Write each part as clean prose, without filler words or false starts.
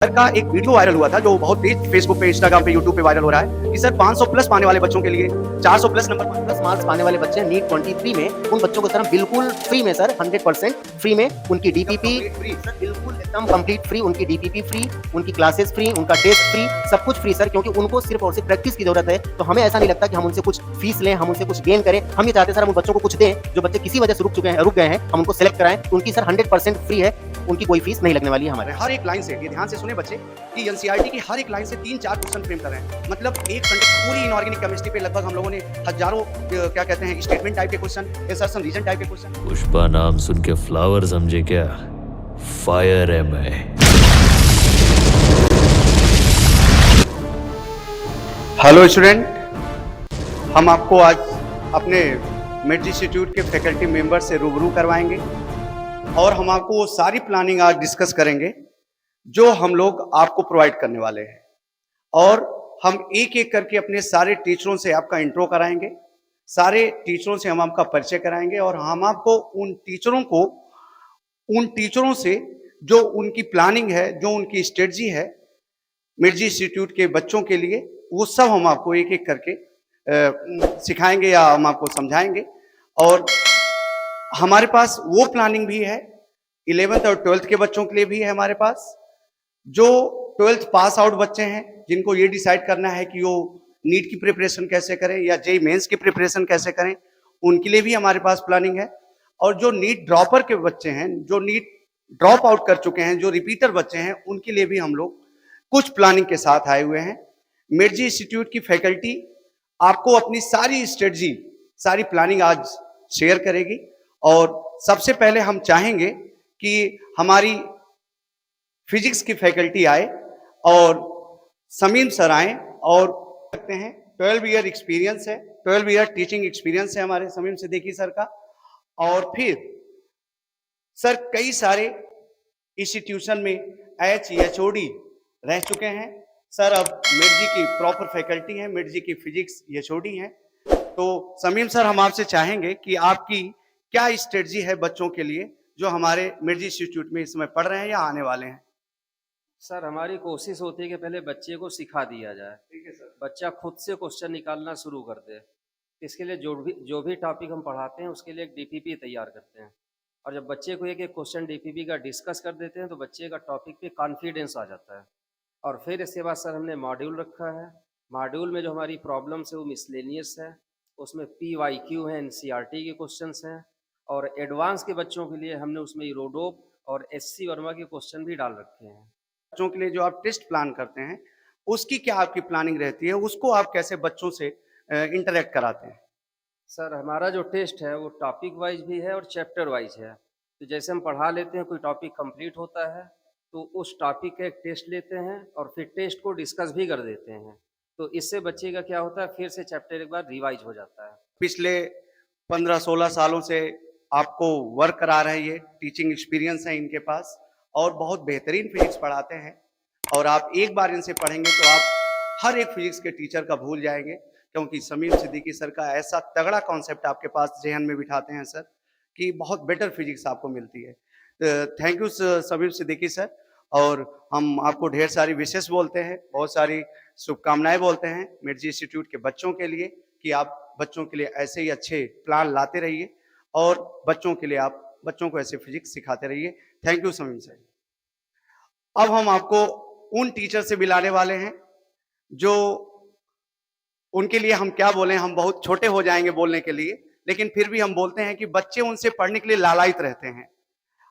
Sir का एक video viral हुआ था जो बहुत तेज फेसबुक पे, इंस्टाग्राम पे, यूट्यूब पे वायरल हो रहा है कि सर 500 प्लस पाने वाले बच्चों के लिए 400 प्लस नंबर प्लस मार्क्स पाने वाले बच्चे नीट 23 में उन बच्चों को सर बिल्कुल फ्री में सर 100% फ्री में उनकी डीपीपी सर बिल्कुल एकदम कंप्लीट फ्री, उनकी डीपीपी फ्री, उनकी क्लासेस फ्री, उनका टेस्ट फ्री, सब कुछ फ्री सर, क्योंकि उनको सिर्फ और सिर्फ प्रैक्टिस की जरूरत है। तो हमें ऐसा नहीं लगता कि हम उनसे कुछ फीस लें, हम उनसे कुछ गेन करें। हम ये चाहते हैं सर हम उन बच्चों को कुछ दें जो बच्चे किसी वजह से रुक गए हैं, हम उनको सेलेक्ट कराएं। उनकी सर 100% फ्री है, उनकी कोई फीस नहीं लगने वाली है हमारे। हर एक लाइन से, ये ध्यान से सुने बच्चे, कि एनसीईआरटी की हर एक लाइन से 3-4 क्वेश्चन फ्रेम कर रहे हैं। मतलब एक पूरी इनऑर्गेनिक केमिस्ट्री पे लगभग हम लोगों ने हजारों क्या कहते हैं स्टेटमेंट टाइप के क्वेश्चन, इंसर्शन रीजन टाइप के क्वेश्चन। पुष्पा नाम सुन के फ्लावर समझे क्या? फायर है मैं। हेलो स्टूडेंट, हम आपको आज अपने मिड इंस्टीट्यूट के फैकल्टी मेंबर से रूबरू करवाएंगे और हम आपको वो सारी प्लानिंग आज डिस्कस करेंगे जो हम लोग आपको प्रोवाइड करने वाले हैं। और हम एक एक करके अपने सारे टीचरों से आपका इंट्रो कराएंगे, सारे टीचरों से हम आपका परिचय कराएंगे और हम आपको उन टीचरों से जो उनकी प्लानिंग है, जो उनकी स्ट्रेटजी है मिर्जी इंस्टीट्यूट के बच्चों के लिए, वो सब हम आपको एक एक करके सिखाएंगे या हम आपको समझाएंगे। और हमारे पास वो प्लानिंग भी है 11th और 12th के बच्चों के लिए भी है हमारे पास। जो 12th पास आउट बच्चे हैं, जिनको ये डिसाइड करना है कि वो नीट की प्रिपरेशन कैसे करें या जेईई मेंस की प्रिपरेशन कैसे करें, उनके लिए भी हमारे पास प्लानिंग है। और जो नीट ड्रॉपर के बच्चे हैं, जो नीट ड्रॉप आउट कर चुके हैं, जो रिपीटर बच्चे हैं, उनके लिए भी हम लोग कुछ प्लानिंग के साथ आए हुए हैं। मिर्जी इंस्टीट्यूट की फैकल्टी आपको अपनी सारी स्ट्रेटजी, सारी प्लानिंग आज शेयर करेगी। और सबसे पहले हम चाहेंगे कि हमारी फिजिक्स की फैकल्टी आए और समीम सर आए। और सकते हैं 12 ईयर एक्सपीरियंस है, 12 ईयर टीचिंग एक्सपीरियंस है हमारे समीम सिद्दीकी सर का। और फिर सर कई सारे इंस्टीट्यूशन में HOD रह चुके हैं। सर अब मिर्जी की प्रॉपर फैकल्टी है, मिर्जी की फिजिक्स HOD हैं। तो समीम सर, हम आपसे चाहेंगे कि आपकी क्या स्ट्रेटजी है बच्चों के लिए जो हमारे मिर्जी इंस्टीट्यूट में इस समय पढ़ रहे हैं या आने वाले हैं। सर हमारी कोशिश होती है कि पहले बच्चे को सिखा दिया जाए, ठीक है सर। बच्चा खुद से क्वेश्चन निकालना शुरू कर दे। इसके लिए जो भी टॉपिक हम पढ़ाते हैं उसके लिए एक डीपीपी तैयार करते हैं, और जब बच्चे को एक एक क्वेश्चन डीपीपी का डिस्कस कर देते हैं तो बच्चे का टॉपिक पे कॉन्फिडेंस आ जाता है। और फिर इसके बाद सर हमने मॉड्यूल रखा है। मॉड्यूल में जो हमारी प्रॉब्लम्स है वो मिसलेनियस है, उसमें PYQ है, NCERT के क्वेश्चंस हैं, और एडवांस के बच्चों के लिए हमने उसमें यूरोडोप और SC वर्मा के क्वेश्चन भी डाल रखे हैं। बच्चों के लिए जो आप टेस्ट प्लान करते हैं, उसकी क्या आपकी प्लानिंग रहती है, उसको आप कैसे बच्चों से इंटरेक्ट कराते हैं। सर हमारा जो टेस्ट है वो टॉपिक वाइज भी है और चैप्टर वाइज है। तो जैसे हम पढ़ा लेते हैं, कोई टॉपिक कंप्लीट होता है तो उस टॉपिक का एक टेस्ट लेते हैं और फिर टेस्ट को डिस्कस भी कर देते हैं। तो इससे बच्चे का क्या होता है, फिर से चैप्टर एक बार रिवाइज हो जाता है। पिछले 15-16 सालों से आपको वर्क करा रहे हैं, ये टीचिंग एक्सपीरियंस है इनके पास और बहुत बेहतरीन फिजिक्स पढ़ाते हैं। और आप एक बार इनसे पढ़ेंगे तो आप हर एक फिजिक्स के टीचर का भूल जाएंगे, क्योंकि समीम सिद्दीकी सर का ऐसा तगड़ा कॉन्सेप्ट आपके पास जहन में बिठाते हैं सर कि बहुत बेटर फिजिक्स आपको मिलती है। Thank you Sameem Siddiqui sir. और हम आपको ढेर सारी विशेष बोलते हैं, बहुत सारी शुभकामनाएं बोलते हैं मिर्जी इंस्टीट्यूट के बच्चों के लिए कि आप बच्चों के लिए ऐसे ही अच्छे प्लान लाते रहिए और बच्चों के लिए आप बच्चों को ऐसे फिजिक्स सिखाते रहिए। Thank you Sameem sir. अब हम आपको उन टीचर से मिलाने वाले हैं जो, उनके लिए हम क्या बोलें, हम बहुत छोटे हो जाएंगे बोलने के लिए, लेकिन फिर भी हम बोलते हैं कि बच्चे उनसे पढ़ने के लिए लालायित रहते हैं।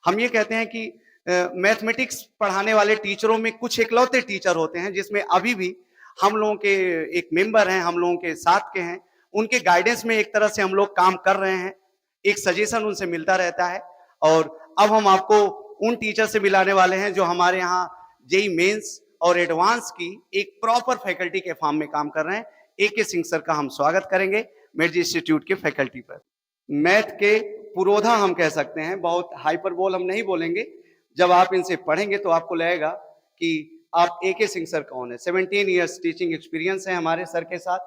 हम ये कहते हैं कि मैथमेटिक्स पढ़ाने वाले टीचरों में कुछ इकलौते टीचर होते हैं जिसमें अभी भी हम लोगों के एक मेंबर हैं, हम लोगों के साथ के हैं, उनके गाइडेंस में एक तरह से हम लोग काम कर रहे हैं, एक सजेशन उनसे मिलता रहता है। और अब हम आपको उन टीचर से मिलाने वाले हैं जो हमारे यहाँ जेईई मेंस और एडवांस की एक प्रॉपर फैकल्टी के फॉर्म में काम कर रहे हैं। AK सिंह सर का हम स्वागत करेंगे मिर्जी इंस्टीट्यूट के फैकल्टी पर। मैथ के पुरोधा हम कह सकते हैं, बहुत हाइपरबोल हम नहीं बोलेंगे। जब आप इनसे पढ़ेंगे तो आपको लगेगा कि आप AK सिंह सर कौन है। 17 ईयर्स टीचिंग एक्सपीरियंस है हमारे सर के साथ।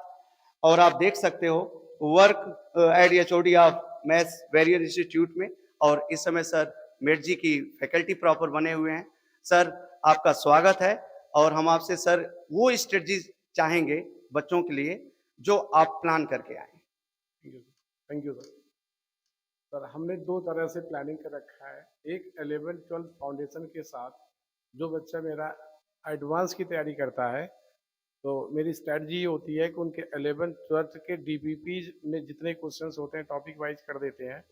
और आप देख सकते हो work at HOD of maths barrier institute में, और इस समय सर मिर्जी की फैकल्टी प्रॉपर बने हुए हैं। सर आपका स्वागत है और हम आपसे सर वो स्ट्रेटजी चाहेंगे बच्चों के लिए जो आप प्लान करके आए। Thank you sir. सर हमने दो तरह से प्लानिंग कर रखा है। एक 11th-12th फाउंडेशन के साथ जो बच्चा मेरा एडवांस की तैयारी करता है, तो मेरी स्ट्रेटजी ये होती है कि उनके 11th-12th के डीपीपी में जितने क्वेश्चंस होते हैं टॉपिक वाइज कर देते हैं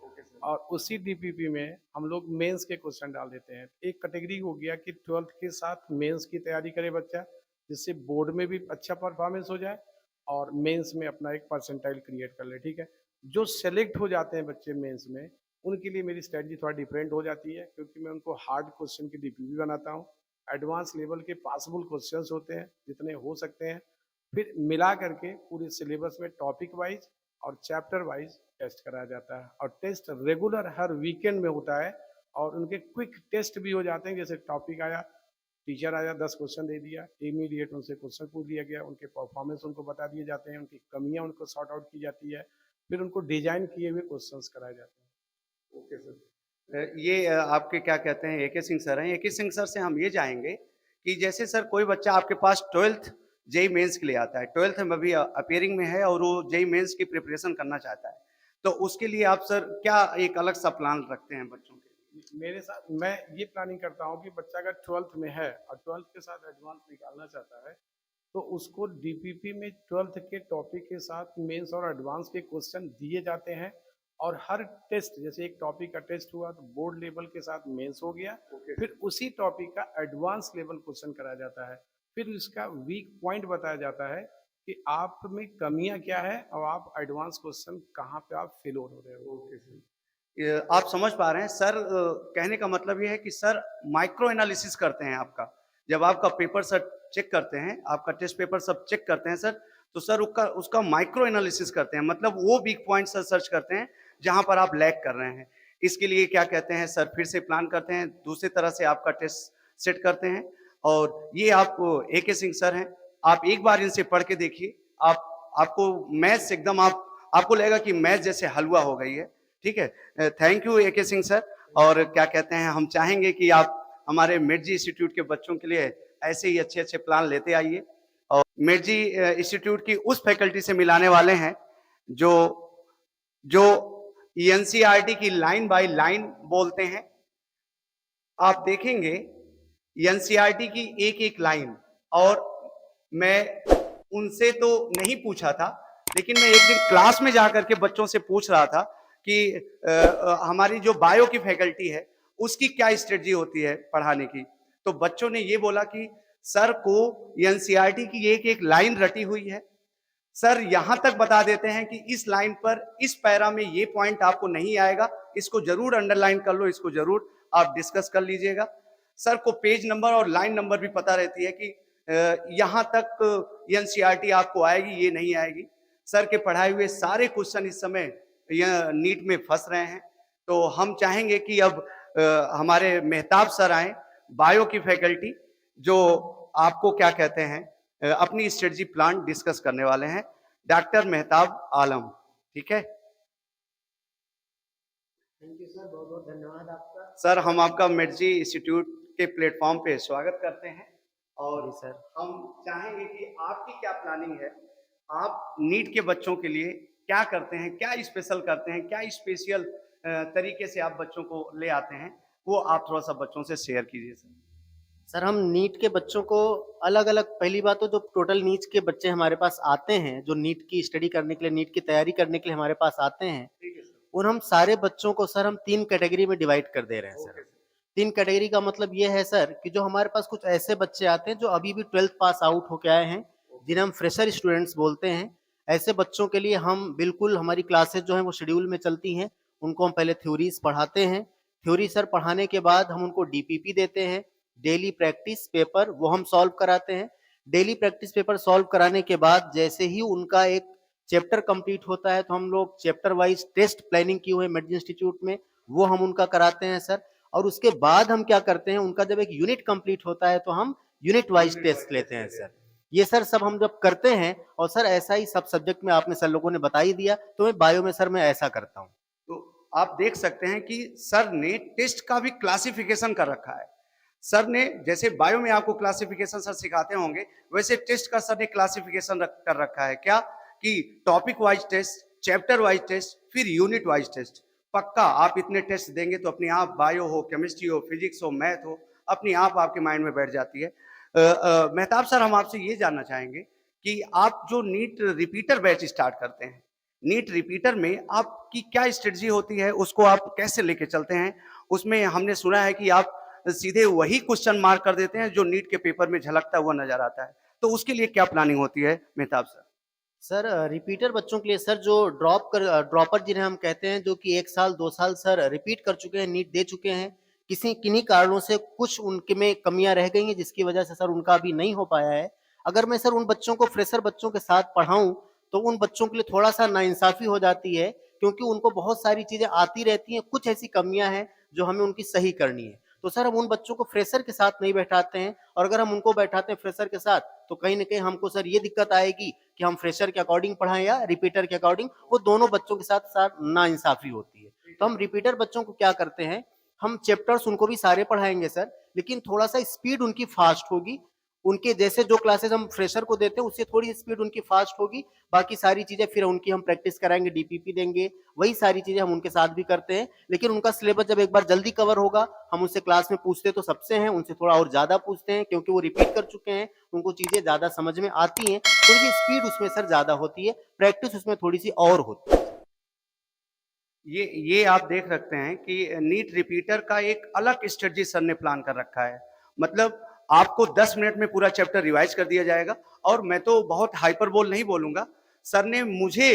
और उसी डीपीपी में हम लोग मेंस के क्वेश्चन डाल देते हैं। एक कैटेगरी हो गया कि 12th के साथ मेंस की तैयारी करे बच्चा, जिससे बोर्ड में भी अच्छा परफॉर्मेंस हो जाए और मेंस में अपना एक परसेंटाइल क्रिएट कर ले। ठीक है, जो सेलेक्ट हो जाते हैं बच्चे मेंस में, उनके लिए मेरी स्ट्रेटजी थोड़ा डिफरेंट हो जाती है, क्योंकि मैं उनको हार्ड क्वेश्चन की डीपीपी बनाता हूँ। एडवांस लेवल के पॉसिबल क्वेश्चंस होते हैं जितने हो सकते हैं, फिर मिला करके पूरे सिलेबस में टॉपिक वाइज और चैप्टर वाइज टेस्ट कराया जाता है। और टेस्ट रेगुलर हर वीकेंड में होता है और उनके क्विक टेस्ट भी हो जाते हैं। जैसे टॉपिक आया, टीचर आया, 10 क्वेश्चन दे दिया, इमीडिएट उनसे क्वेश्चन पूछ लिया गया, उनके परफॉर्मेंस उनको बता दिए जाते हैं, उनकी कमियां उनको सॉर्ट आउट की जाती है, फिर उनको डिजाइन किए हुए क्वेश्चंस कराए जाते हैं। Okay sir. ये आपके क्या कहते हैं एके सिंह सर हैं। एके सिंह सर से हम ये जाएंगे कि जैसे सर कोई बच्चा आपके पास 12th जेई मेंस के लिए आता है, 12th में अभी अपियरिंग में है और वो जेई मेंस की प्रिपरेशन करना चाहता है, तो उसके लिए आप सर क्या एक अलग सा प्लान रखते हैं बच्चों के? मेरे साथ मैं ये प्लानिंग करता हूँ कि बच्चा अगर 12th में है और 12th के साथ एडवांस निकालना चाहता है, तो उसको डीपीपी में 12th के टॉपिक के साथ मेंस और एडवांस के क्वेश्चन दिए जाते हैं। और हर टेस्ट, जैसे एक टॉपिक का टेस्ट हुआ तो बोर्ड लेवल के साथ मेंस हो गया, फिर उसी टॉपिक का एडवांस लेवल क्वेश्चन कराया जाता है, फिर इसका वीक पॉइंट बताया जाता है कि आप में कमियां क्या है और आप एडवांस क्वेश्चन कहाँ पे आप फेल हो रहे हो। आप समझ पा रहे हैं सर, कहने का मतलब ये है कि सर माइक्रो एनालिसिस करते हैं आपका। जब आपका पेपर सर चेक करते हैं, आपका टेस्ट पेपर सब चेक करते हैं सर, तो सर उसका माइक्रो एनालिसिस करते हैं, मतलब वो वीक पॉइंट सर सर्च करते हैं जहां पर आप लैग कर रहे हैं। इसके लिए क्या कहते हैं सर, फिर से प्लान करते हैं, दूसरी तरह से आपका टेस्ट सेट करते हैं। और ये आप एके सिंह सर हैं, आप एक बार इनसे पढ़ के देखिए, आपको मैथ्स एकदम आपको लगेगा कि मैथ्स जैसे हलवा हो गई है। ठीक है, thank you AK Singh sir. और क्या कहते हैं, हम चाहेंगे कि आप हमारे मेडजी इंस्टीट्यूट के बच्चों के लिए ऐसे ही अच्छे अच्छे प्लान लेते आइए। और मेडजी इंस्टीट्यूट की उस फैकल्टी से मिलाने वाले हैं जो एनसीईआरटी की लाइन बाय लाइन बोलते हैं। आप देखेंगे एनसीईआरटी की एक एक लाइन, और मैं उनसे तो नहीं पूछा था, लेकिन मैं एक दिन क्लास में जाकर के बच्चों से पूछ रहा था कि हमारी जो बायो की फैकल्टी है उसकी क्या स्ट्रेटजी होती है पढ़ाने की। तो बच्चों ने ये बोला कि सर को एनसीईआरटी की एक एक लाइन रटी हुई है, सर यहां तक बता देते हैं कि इस लाइन पर इस पैरा में ये पॉइंट आपको नहीं आएगा, इसको जरूर अंडरलाइन कर लो, इसको जरूर आप डिस्कस कर लीजिएगा। सर को पेज नंबर और लाइन नंबर भी पता रहती है कि यहां तक एनसीईआरटी आपको आएगी, ये नहीं आएगी। सर के पढ़ाए हुए सारे क्वेश्चन इस समय नीट में फंस रहे हैं। तो हम चाहेंगे कि अब हमारे मेहताब सर आए, बायो की फैकल्टी, जो आपको क्या कहते हैं अपनी स्ट्रेटजी प्लान डिस्कस करने वाले हैं। डॉक्टर मेहताब आलम, ठीक है। थैंक यू सर, बहुत बहुत धन्यवाद आपका। सर हम आपका मेडजी इंस्टीट्यूट के प्लेटफॉर्म पे स्वागत करते हैं और सर हम चाहेंगे कि आपकी क्या प्लानिंग है, आप नीट के बच्चों के लिए क्या करते हैं, क्या स्पेशल करते हैं, क्या स्पेशल तरीके से आप बच्चों को ले आते हैं, वो आप थोड़ा सा बच्चों से शेयर कीजिए सर। सर हम नीट के बच्चों को अलग अलग, पहली बात तो जो टोटल नीट के बच्चे हमारे पास आते हैं, जो नीट की स्टडी करने के लिए, नीट की तैयारी करने के लिए हमारे पास आते हैं, ठीक है सर। उन हम सारे बच्चों को सर हम 3 कैटेगरी में डिवाइड कर दे रहे हैं सर। 3 कैटेगरी का मतलब ये है सर कि जो हमारे पास कुछ ऐसे बच्चे आते हैं जो अभी भी 12th पास आउट होके आए हैं, जिन्हें हम फ्रेशर स्टूडेंट्स बोलते हैं। ऐसे बच्चों के लिए हम बिल्कुल, हमारी क्लासेस जो हैं वो शेड्यूल में चलती हैं। उनको हम पहले थ्योरीज पढ़ाते हैं, थ्योरी सर पढ़ाने के बाद हम उनको डीपीपी देते हैं, डेली प्रैक्टिस पेपर, वो हम सॉल्व कराते हैं। डेली प्रैक्टिस पेपर सॉल्व कराने के बाद जैसे ही उनका एक चैप्टर कंप्लीट होता है, तो हम लोग चैप्टर वाइज टेस्ट प्लानिंग किए हुए मेडजी इंस्टीट्यूट में, वो हम उनका कराते हैं सर। और उसके बाद हम क्या करते हैं, उनका जब एक यूनिट कंप्लीट होता है तो हम यूनिट वाइज टेस्ट लेते हैं सर। ये सर सब हम जब करते हैं, और सर ऐसा ही सब सब्जेक्ट में आपने सर लोगों ने बता ही दिया, तो मैं बायो में सर मैं ऐसा करता हूँ। तो आप देख सकते हैं कि सर ने टेस्ट का भी क्लासिफिकेशन कर रखा है। सर ने जैसे बायो में आपको क्लासिफिकेशन सर सिखाते होंगे, वैसे टेस्ट का सर ने क्लासिफिकेशन कर रखा है क्या, कि topic wise test, chapter wise test, फिर यूनिट वाइज टेस्ट। पक्का आप इतने टेस्ट देंगे तो अपने आप बायो हो, केमिस्ट्री हो, फिजिक्स हो, मैथ हो, अपने आप आपके माइंड में बैठ जाती है। मेहताब सर, हम आपसे ये जानना चाहेंगे कि आप जो नीट रिपीटर बैच स्टार्ट करते हैं, नीट रिपीटर में आपकी क्या स्ट्रेटजी होती है, उसको आप कैसे लेके चलते हैं? उसमें हमने सुना है कि आप सीधे वही क्वेश्चन मार्क कर देते हैं जो नीट के पेपर में झलकता हुआ नजर आता है, तो उसके लिए क्या प्लानिंग होती है मेहताब सर? सर रिपीटर बच्चों के लिए सर जो ड्रॉपर जिन्हें हम कहते हैं, जो कि 1 साल 2 साल सर रिपीट कर चुके हैं, नीट दे चुके हैं, किन्हीं कारणों से कुछ उनके में कमियां रह गई हैं जिसकी वजह से सर उनका अभी नहीं हो पाया है। अगर मैं सर उन बच्चों को फ्रेशर बच्चों के साथ पढ़ाऊं तो उन बच्चों के लिए थोड़ा सा नाइंसाफी हो जाती है, क्योंकि उनको बहुत सारी चीजें आती रहती हैं, कुछ ऐसी कमियां हैं जो हमें उनकी सही करनी है। तो सर हम उन बच्चों को फ्रेशर के साथ नहीं बैठाते हैं, और अगर हम उनको बैठाते हैं फ्रेशर के साथ तो कहीं ना कहीं हमको सर ये दिक्कत आएगी कि हम फ्रेशर के अकॉर्डिंग पढ़ाएं या रिपीटर के अकॉर्डिंग, वो दोनों बच्चों के साथ साथ नाइंसाफी होती है। तो हम रिपीटर बच्चों को क्या करते हैं, हम चैप्टर्स उनको भी सारे पढ़ाएंगे सर, लेकिन थोड़ा सा स्पीड उनकी फास्ट होगी। उनके जैसे जो क्लासेस हम फ्रेशर को देते हैं उससे थोड़ी स्पीड उनकी फास्ट होगी। बाकी सारी चीजें फिर उनकी हम प्रैक्टिस कराएंगे, डीपीपी देंगे, वही सारी चीजें हम उनके साथ भी करते हैं। लेकिन उनका सिलेबस जब एक बार जल्दी कवर होगा, हम उनसे क्लास में पूछते तो सबसे हैं, उनसे थोड़ा और ज्यादा पूछते हैं, क्योंकि वो रिपीट कर चुके हैं, उनको चीजें ज्यादा समझ में आती हैं, थोड़ी सी स्पीड उसमें सर ज्यादा होती है, प्रैक्टिस उसमें थोड़ी सी और होती है। ये आप देख सकते हैं कि नीट रिपीटर का एक अलग स्ट्रेटजी सर ने प्लान कर रखा है। मतलब आपको 10 मिनट में पूरा चैप्टर रिवाइज कर दिया जाएगा, और मैं तो बहुत हाइपरबोल नहीं बोलूंगा, सर ने मुझे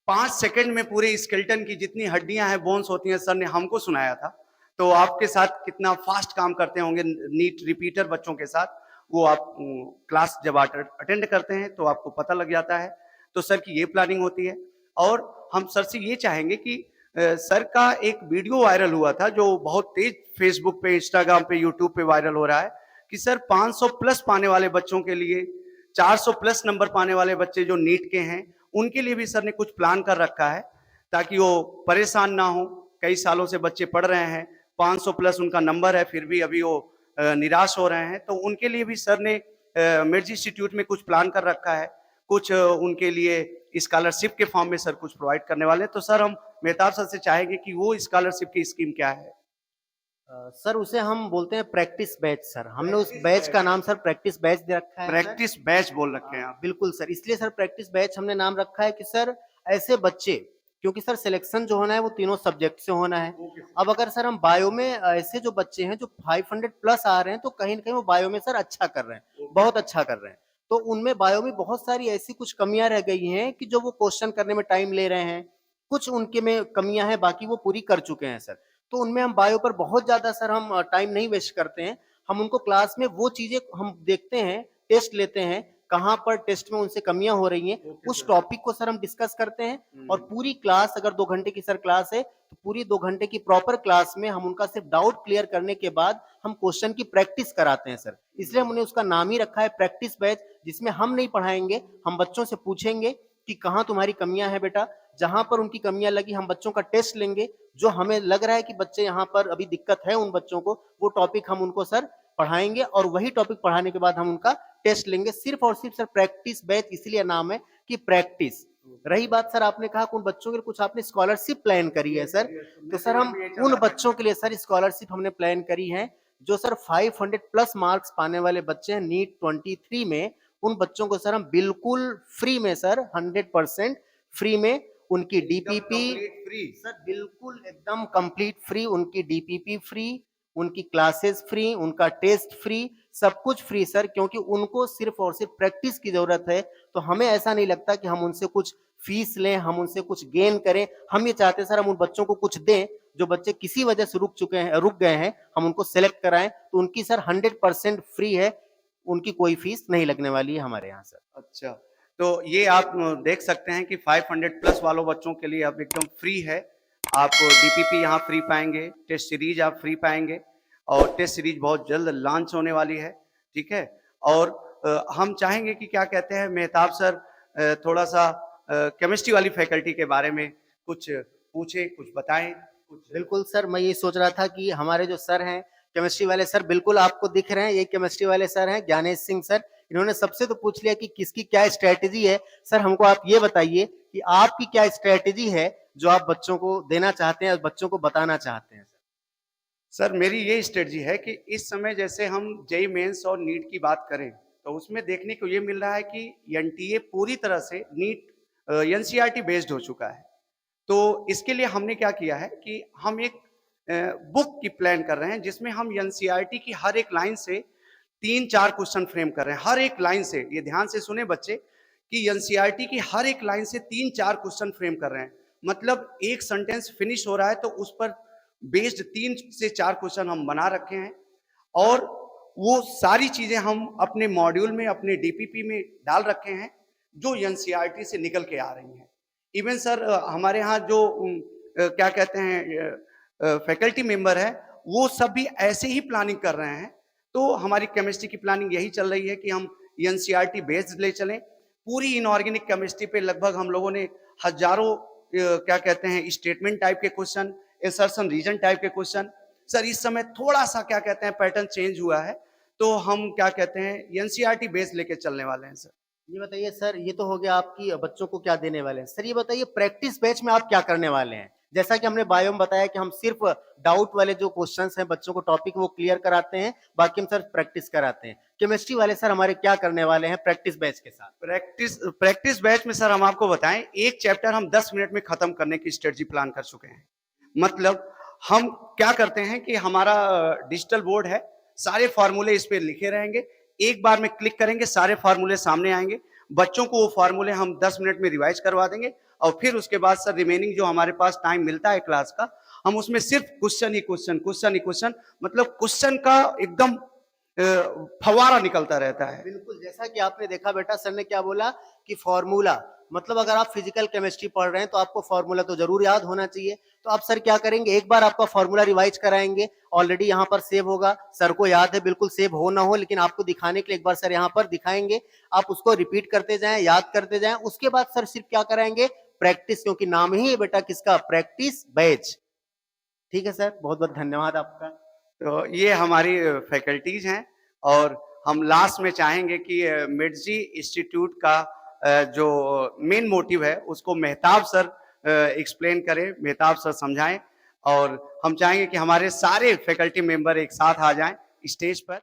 5 सेकंड में पूरे स्केलेटन की जितनी हड्डियां हैं, बोन्स होती हैं, सर ने हमको सुनाया था। तो आपके साथ कितना फास्ट काम करते होंगे नीट रिपीटर बच्चों के साथ, वो आप क्लास जब अटेंड करते हैं तो आपको पता लग जाता है। तो सर की ये प्लानिंग होती है। और हम सर से ये चाहेंगे कि सर का एक वीडियो वायरल हुआ था जो बहुत तेज फेसबुक पे, इंस्टाग्राम पे, यूट्यूब पे वायरल हो रहा है, कि सर 500 प्लस पाने वाले बच्चों के लिए, 400 प्लस नंबर पाने वाले बच्चे जो नीट के हैं, उनके लिए भी सर ने कुछ प्लान कर रखा है, ताकि वो परेशान ना हो। कई सालों से बच्चे पढ़ रहे हैं, 500 प्लस उनका नंबर है, फिर भी अभी वो निराश हो रहे हैं। तो उनके लिए भी सर ने मिर्ज इंस्टीट्यूट में कुछ प्लान कर रखा है, कुछ उनके लिए स्कॉलरशिप के फॉर्म में सर कुछ प्रोवाइड करने वाले हैं। तो सर हम मेहताब सर से चाहेंगे कि वो स्कॉलरशिप की स्कीम क्या है? सर उसे हम बोलते हैं प्रैक्टिस बैच सर, हमने उस बैच का नाम सर प्रैक्टिस बैच दे रखा है। प्रैक्टिस बैच बोल रखे हैं आप? बिल्कुल सर, इसलिए सर प्रैक्टिस बैच हमने नाम रखा है कि सर ऐसे बच्चे, क्योंकि सर सिलेक्शन जो होना है वो तीनों सब्जेक्ट से होना है। अब अगर सर हम बायो में ऐसे जो बच्चे हैं जो 500 प्लस आ रहे हैं, तो कहीं ना कहीं वो बायो में सर अच्छा कर रहे हैं, बहुत अच्छा कर रहे हैं। तो उनमें बायो में बहुत सारी ऐसी कुछ कमियां रह गई हैं कि जो वो क्वेश्चन करने में टाइम ले रहे हैं, कुछ उनके में कमियां हैं, बाकी वो पूरी कर चुके हैं सर। तो उनमें हम बायो पर बहुत ज्यादा सर हम टाइम नहीं वेस्ट करते हैं, हम उनको क्लास में वो चीजें हम देखते हैं, टेस्ट लेते हैं, कहाँ पर टेस्ट में उनसे कमियां हो रही हैं, उस टॉपिक को सर हम डिस्कस करते हैं। और पूरी क्लास, अगर 2 घंटे की सर क्लास है, तो पूरी 2 घंटे की प्रॉपर क्लास में हम उनका सिर्फ डाउट क्लियर करने के बाद हम क्वेश्चन की प्रैक्टिस कराते हैं सर। इसलिए हमने उसका नाम ही रखा है प्रैक्टिस बैच, जिसमें हम नहीं पढ़ाएंगे, हम बच्चों से पूछेंगे कि कहाँ तुम्हारी कमियां हैं बेटा, जहां पर उनकी कमियां लगी हम बच्चों का टेस्ट लेंगे, जो हमें लग रहा है कि बच्चे यहाँ पर अभी दिक्कत है उन बच्चों को, वो टॉपिक हम उनको सर पढ़ाएंगे, और वही टॉपिक पढ़ाने के बाद हम उनका टेस्ट लेंगे। सिर्फ और सिर्फ सर प्रैक्टिस बैच इसलिए नाम है कि प्रैक्टिस। रही बात सर, आपने कहा कि उन बच्चों के लिए कुछ आपने स्कॉलरशिप प्लान करी है सर, तो सर हम उन बच्चों के लिए सर स्कॉलरशिप हमने प्लान करी है जो सर 500 प्लस मार्क्स पाने वाले बच्चे हैं नीट 23 में। उन बच्चों को सर हम बिल्कुल फ्री में सर 100% फ्री में उनकी डीपीपी सर बिल्कुल एकदम कंप्लीट फ्री, उनकी डीपीपी फ्री, उनकी क्लासेस फ्री, उनका टेस्ट फ्री, सब कुछ फ्री सर, क्योंकि उनको सिर्फ और सिर्फ प्रैक्टिस की जरूरत है। तो हमें ऐसा नहीं लगता कि हम उनसे कुछ फीस लें, हम उनसे कुछ गेन करें। हम ये चाहते हैं सर हम उन बच्चों को कुछ दें, जो बच्चे किसी वजह से रुक गए हैं, हम उनको सेलेक्ट कराएं, तो उनकी सर 100% फ्री है, उनकी कोई फीस नहीं लगने वाली है हमारे यहाँ सर। अच्छा, तो ये आप देख सकते हैं कि 500 प्लस वालों बच्चों के लिए अब एकदम फ्री है। आप डीपीपी यहाँ फ्री पाएंगे, टेस्ट सीरीज आप फ्री पाएंगे, और टेस्ट सीरीज बहुत जल्द लॉन्च होने वाली है, ठीक है। और हम चाहेंगे कि क्या कहते हैं मेहताब सर, थोड़ा सा केमिस्ट्री वाली फैकल्टी के बारे में कुछ पूछें, कुछ बताएं कुछ। बिल्कुल सर, मैं ये सोच रहा था कि हमारे जो सर हैं केमिस्ट्री वाले सर बिल्कुल आपको दिख रहे हैं, ये केमिस्ट्री वाले सर हैं ज्ञानेश सिंह सर। इन्होंने सबसे तो पूछ लिया कि किसकी क्या स्ट्रेटेजी है। सर हमको आप ये बताइए कि आपकी क्या स्ट्रेटेजी है जो आप बच्चों को देना चाहते हैं और बच्चों को बताना चाहते हैं। सर मेरी ये स्ट्रेटजी है कि इस समय जैसे हम जेई मेंस और नीट की बात करें तो उसमें देखने को ये मिल रहा है कि एनटीए पूरी तरह से नीट एनसीईआरटी बेस्ड हो चुका है। तो इसके लिए हमने क्या किया है कि हम एक बुक की प्लान कर रहे हैं जिसमें हम एनसीईआरटी की हर एक लाइन से 3-4 क्वेश्चन फ्रेम कर रहे हैं। हर एक लाइन से, ये ध्यान से सुने बच्चे, कि एनसीईआरटी की हर एक लाइन से 3-4 क्वेश्चन फ्रेम कर रहे हैं। मतलब एक सेंटेंस फिनिश हो रहा है तो उस पर बेस्ड 3 से 4 क्वेश्चन हम बना रखे हैं और वो सारी चीजें हम अपने मॉड्यूल में, अपने डीपीपी में डाल रखे हैं जो एनसीईआरटी से निकल के आ रही हैं। इवन सर हमारे यहाँ जो क्या कहते हैं फैकल्टी मेंबर है वो सब भी ऐसे ही प्लानिंग कर रहे हैं। तो हमारी केमिस्ट्री की प्लानिंग यही चल रही है कि हम एनसीईआरटी बेस्ड ले चलें। पूरी इनऑर्गेनिक केमिस्ट्री पे लगभग हम लोगों ने हजारों क्या कहते हैं स्टेटमेंट टाइप के क्वेश्चन, एसर्शन रीजन टाइप के क्वेश्चन। सर इस समय थोड़ा सा क्या कहते हैं पैटर्न चेंज हुआ है तो हम क्या कहते हैं एनसीईआरटी बेस्ड लेके चलने वाले हैं। सर ये बताइए सर, ये तो हो गया आपकी बच्चों को क्या देने वाले हैं। सर ये बताइए प्रैक्टिस बैच में आप क्या करने वाले हैं। जैसा कि हमने बायो में बताया कि हम सिर्फ डाउट वाले जो क्वेश्चंस हैं बच्चों को टॉपिक वो क्लियर कराते हैं, बाकी हम सर प्रैक्टिस कराते हैं। केमिस्ट्री वाले सर हमारे क्या करने वाले हैं प्रैक्टिस बैच के साथ। प्रैक्टिस बैच में सर हम आपको बताएं, एक चैप्टर हम 10 मिनट में खत्म करने की स्ट्रेटजी प्लान कर चुके हैं। मतलब हम क्या करते हैं कि हमारा डिजिटल बोर्ड है, सारे फार्मूले इस पे लिखे रहेंगे, एक बार में क्लिक करेंगे सारे फार्मूले सामने आएंगे। बच्चों को वो फार्मूले हम 10 मिनट में रिवाइज करवा देंगे और फिर उसके बाद सर रिमेनिंग जो हमारे पास टाइम मिलता है क्लास का, हम उसमें सिर्फ क्वेश्चन ही क्वेश्चन, मतलब क्वेश्चन का एकदम फवारा निकलता रहता है। बिल्कुल, जैसा कि आपने देखा बेटा, सर ने क्या बोला कि फॉर्मूला, मतलब अगर आप फिजिकल केमिस्ट्री पढ़ रहे हैं तो आपको फॉर्मूला तो जरूर याद होना चाहिए। तो आप सर क्या करेंगे, एक बार आपका फॉर्मूला रिवाइज कराएंगे, ऑलरेडी यहाँ पर सेव होगा, सर को याद है, बिल्कुल सेव हो ना हो, लेकिन आपको दिखाने के लिए एक बार सर यहाँ पर दिखाएंगे, आप उसको रिपीट करते जाएं, याद करते जाएं। उसके बाद सर सिर्फ क्या कराएंगे, प्रैक्टिस, क्योंकि नाम ही है बेटा किसका, प्रैक्टिस बैच। ठीक है सर, बहुत बहुत धन्यवाद आपका। तो ये हमारी फैकल्टीज हैं और हम लास्ट में चाहेंगे कि मिर्जी इंस्टीट्यूट का जो मेन मोटिव है उसको मेहताब सर एक्सप्लेन करें, मेहताब सर समझाएं और हम चाहेंगे कि हमारे सारे फैकल्टी मेंबर एक साथ आ जाएं स्टेज पर।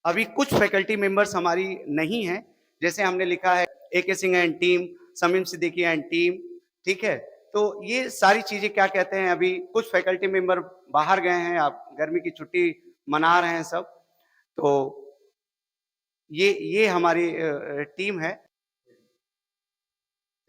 अभी कुछ फैकल्टी मेंबर्स हमारी नहीं हैं, जैसे हमने लिखा है AK Singh and team, Sameem Siddiqui and team, ठीक है। तो ये सारी चीजें क्या कहते हैं, अभी कुछ फैकल्टी मेंबर बाहर गए हैं, आप गर्मी की छुट्टी मना रहे हैं सब। तो ये हमारी टीम है।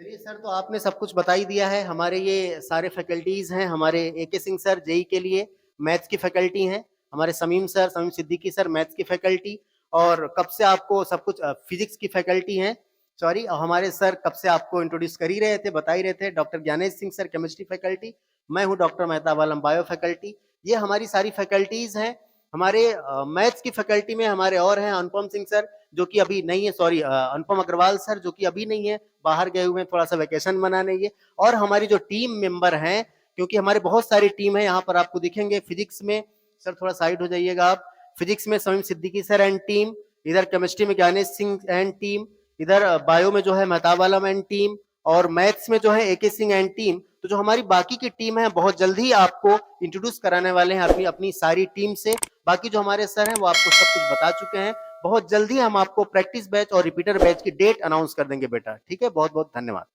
चलिए सर, तो आपने सब कुछ बता ही दिया है। हमारे ये सारे फैकल्टीज हैं, हमारे AK सिंह सर जेई के लिए मैथ्स की फैकल्टी हैं, हमारे समीम सिद्दीकी सर मैथ्स की फैकल्टी, और कब से आपको सब कुछ फिजिक्स की फैकल्टी हैं, सॉरी, हमारे सर कब से आपको इंट्रोड्यूस कर ही रहे थे, बता ही रहे थे, doctor Gyanesh Singh sir chemistry faculty, मैं हूँ doctor Mehtab Alam bio faculty. ये हमारी सारी फैकल्टीज हैं। हमारे मैथ्स की फैकल्टी में हमारे और हैं अनुपम सिंह सर जो कि अभी नहीं है, सॉरी अनुपम अग्रवाल सर जो कि अभी नहीं है, बाहर गए हुए हैं थोड़ा सा वैकेशन मनाने ये। और हमारी जो टीम मेंबर हैं, क्योंकि हमारे बहुत सारी टीम है, यहाँ पर आपको दिखेंगे। फिजिक्स में सर थोड़ा साइड हो जाइएगा आप, फिजिक्स में Sameem Siddiqui sir and team, इधर केमिस्ट्री में ज्ञानेश सिंह एंड टीम, इधर बायो में जो है मेहताब आलम एंड टीम, और मैथ्स में जो है AK सिंह एंड टीम। तो जो हमारी बाकी की टीम है बहुत जल्दी आपको इंट्रोड्यूस कराने वाले हैं अपनी अपनी सारी टीम से। बाकी जो हमारे सर हैं वो आपको सब कुछ बता चुके हैं। बहुत जल्दी हम आपको प्रैक्टिस बैच और रिपीटर बैच की डेट अनाउंस कर देंगे बेटा, ठीक है। बहुत बहुत धन्यवाद।